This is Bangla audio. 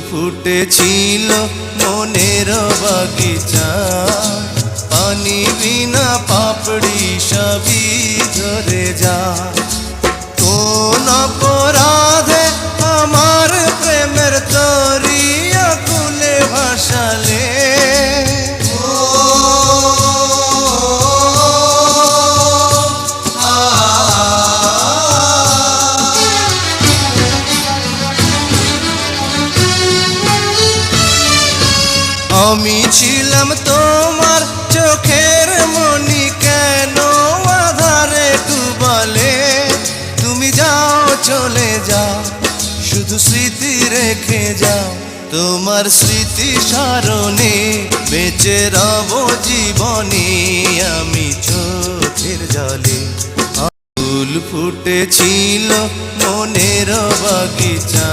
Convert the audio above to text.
ফুটেছিল মনের বাগিচা, পানি বিনা পাপড়ি সবই ঝরে যায়। কোন অপরাধে আমার প্রেমের তরি আকুলে ভাসালে, আমি ছিলাম তোমার চোখের মনি, কেন আধারে ডুবালে? তুমি যাও চলে যাও, শুধু স্মৃতি রেখে যাও। তোমার স্মৃতি স্মরণে বেঁচে রব জীবনে আমি চোখের জলে। ফুল ফুটেছিল মনের বাগিচা,